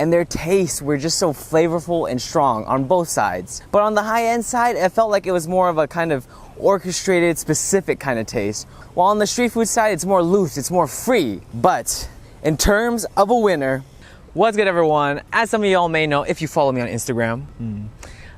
and their tastes were just so flavorful and strong on both sides. But on the high-end side, it felt like it was more of a kind of orchestrated, specific kind of taste. While on the street food side, it's more loose, it's more free. But in terms of a winner, what's good everyone? As some of y'all may know, if you follow me on Instagram,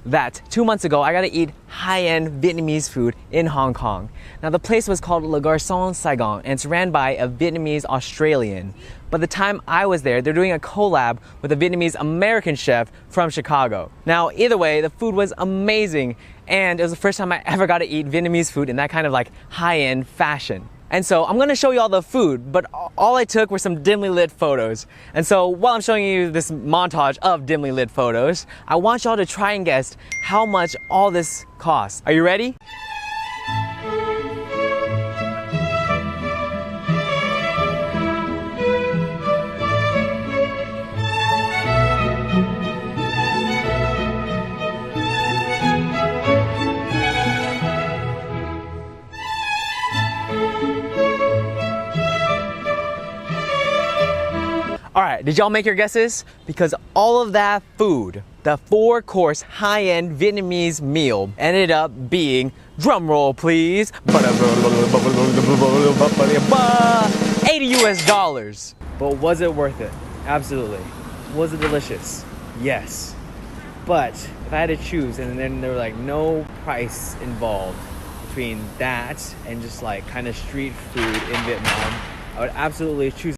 that 2 months ago I got to eat high-end Vietnamese food in Hong Kong. Now the place was called Le Garçon Saigon and it's ran by a Vietnamese Australian. But the time I was there, they're doing a collab with a Vietnamese American chef from Chicago. Now either way, the food was amazing and it was the first time I ever got to eat Vietnamese food in that kind of like high-end fashion. And so I'm gonna show you all the food, but all I took were some dimly lit photos. And so while I'm showing you this montage of dimly lit photos, I want y'all to try and guess how much all this costs. Are you ready? Alright, did y'all make your guesses? Because all of that food, the 4-course high-end Vietnamese meal, ended up being, drumroll please, $80 US. But was it worth it? Absolutely. Was it delicious? Yes. But if I had to choose, and then there were like no price involved between that and just like kind of street food in Vietnam, I would absolutely choose.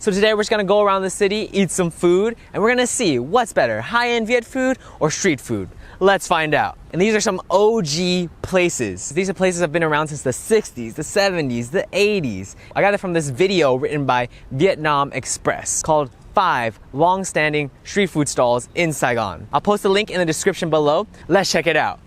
So today we're just gonna go around the city, eat some food, and we're gonna see what's better, high-end Viet food or street food. Let's find out. And these are some OG places. These are places that have been around since the 60s, the 70s, the 80s. I got it from this video written by Vietnam Express called 5 long-standing street food stalls in Saigon. I'll post a link in the description below. Let's check it out.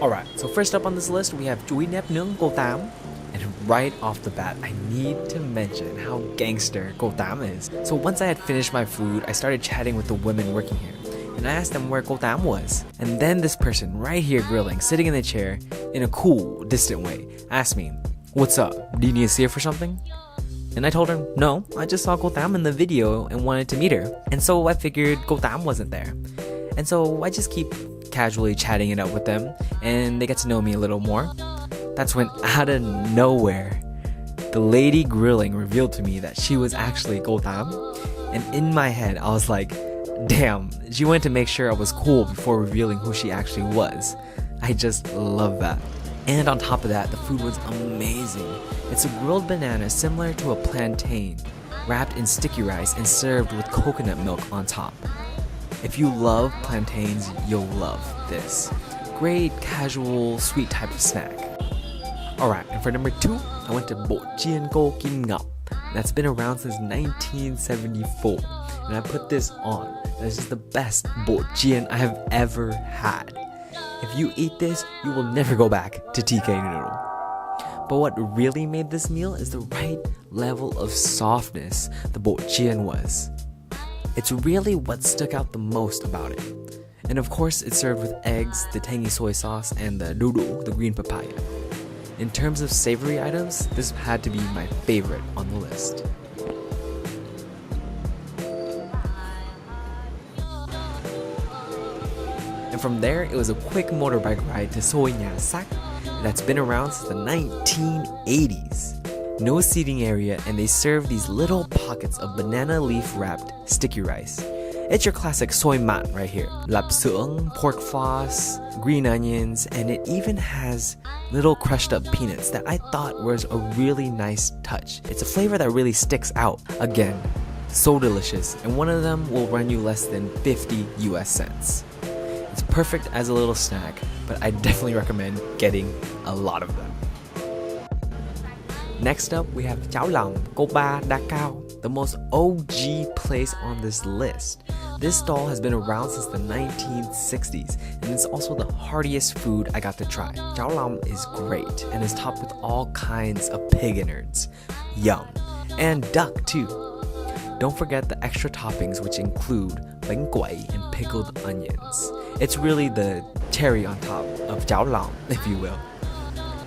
Alright, so first up on this list we have Chuối Nếp Nướng Cô Tám. And right off the bat, I need to mention how gangster Cô Tám is. So once I had finished my food, I started chatting with the women working here. And I asked them where Cô Tám was. And then this person right here grilling, sitting in the chair, in a cool, distant way, asked me, "What's up? Do you need to see her for something?" And I told her, "No, I just saw Cô Tám in the video and wanted to meet her." And so I figured Cô Tám wasn't there. And so I just keep casually chatting it up with them, and they get to know me a little more. That's when out of nowhere, the lady grilling revealed to me that she was actually Cô Tám. And in my head, I was like, damn, she wanted to make sure I was cool before revealing who she actually was. I just love that. And on top of that, the food was amazing. It's a grilled banana similar to a plantain, wrapped in sticky rice and served with coconut milk on top. If you love plantains, you'll love this. Great, casual, sweet type of snack. Alright, and for number 2, I went to Bộ Chiên Cô Kim Ngọc. That's been around since 1974. And I put this on. This is the best Bộ Chiên I have ever had. If you eat this, you will never go back to TK Noodle. But what really made this meal is the right level of softness the Bộ Chiên was. It's really what stuck out the most about it. And of course, it's served with eggs, the tangy soy sauce, and the doodoo, the green papaya. In terms of savory items, this had to be my favorite on the list. And from there, it was a quick motorbike ride to Soi Nha Sac that's been around since the 1980s. No seating area, and they serve these little pockets of banana leaf wrapped sticky rice. It's your classic soy mặn right here. Lap suong, pork floss, green onions, and it even has little crushed up peanuts that I thought was a really nice touch. It's a flavor that really sticks out. Again, so delicious, and one of them will run you less than 50 US cents. It's perfect as a little snack, but I definitely recommend getting a lot of them. Next up, we have Cháo Lòng Cô Ba Đa Cao, the most OG place on this list. This stall has been around since the 1960s, and it's also the heartiest food I got to try. Cháo Lòng is great, and is topped with all kinds of pig innards. Yum. And duck too. Don't forget the extra toppings, which include bánh quẩy and pickled onions. It's really the cherry on top of Cháo Lòng, if you will.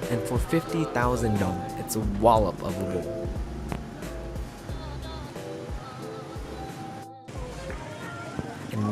And for 50,000 dong, it's a wallop of a bowl.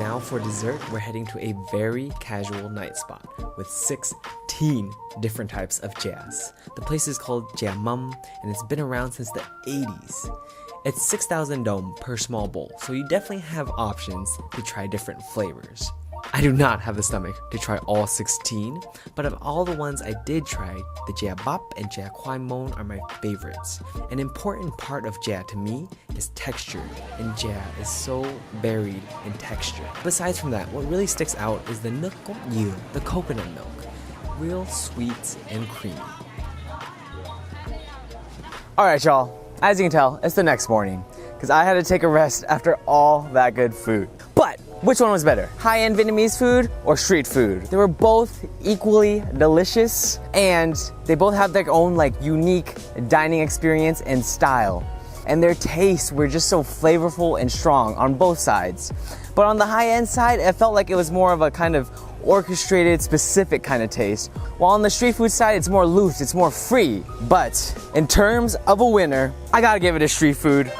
now for dessert, we're heading to a very casual night spot with 16 different types of jazz. The place is called Jia Mum, and it's been around since the 80s. It's 6,000 dong per small bowl, so you definitely have options to try different flavors. I do not have the stomach to try all 16, but of all the ones I did try, the Jia Bap and Jia Kwai Mon are my favorites. An important part of Jia to me is texture, and Jia is so varied in texture. Besides from that, what really sticks out is the Nước Cốt Dừa, the coconut milk. Real sweet and creamy. Alright y'all, as you can tell, it's the next morning, because I had to take a rest after all that good food. But which one was better? High-end Vietnamese food or street food? They were both equally delicious, and they both have their own unique dining experience and style. And their tastes were just so flavorful and strong on both sides. But on the high-end side, it felt like it was more of a kind of orchestrated, specific kind of taste. While on the street food side, it's more loose, it's more free. But in terms of a winner, I gotta give it to street food.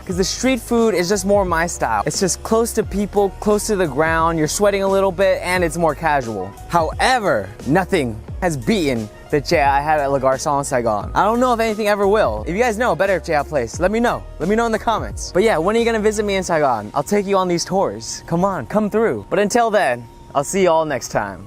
Because the street food is just more my style. It's just close to people, close to the ground, you're sweating a little bit, and it's more casual. However, nothing has beaten the Jia I had at Le Garçon in Saigon. I don't know if anything ever will. If you guys know a better Jia place, let me know. Let me know in the comments. But yeah, when are you gonna visit me in Saigon? I'll take you on these tours. Come on, come through. But until then, I'll see you all next time.